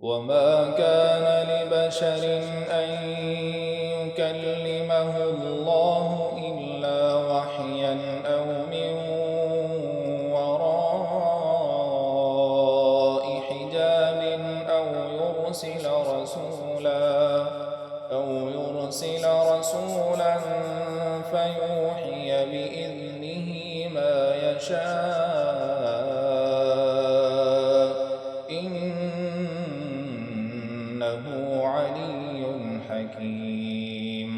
وما كان لبشر أن يكلمه الله إلا وحيا أو من وراء حجاب أو يرسل رسولا فيوحي بإذنه ما يشاء إنه علي حكيم.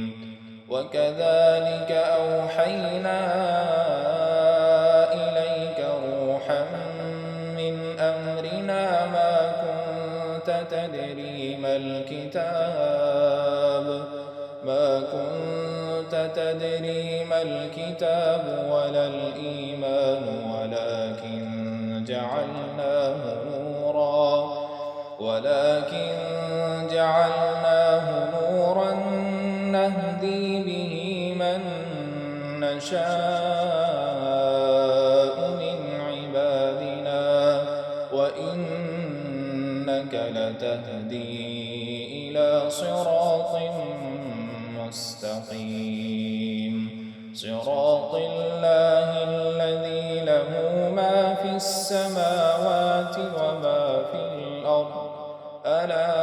وكذلك أوحينا إليك روحا من أمرنا ما كنت تدري ما الكتاب ولا الإيمان ولكن جعلناه نورا نهدي به من نشاء من عبادنا وإنك لتهدي إلى صراط مستقيم صراط الله الذي له ما في السماوات وما في الأرض ألا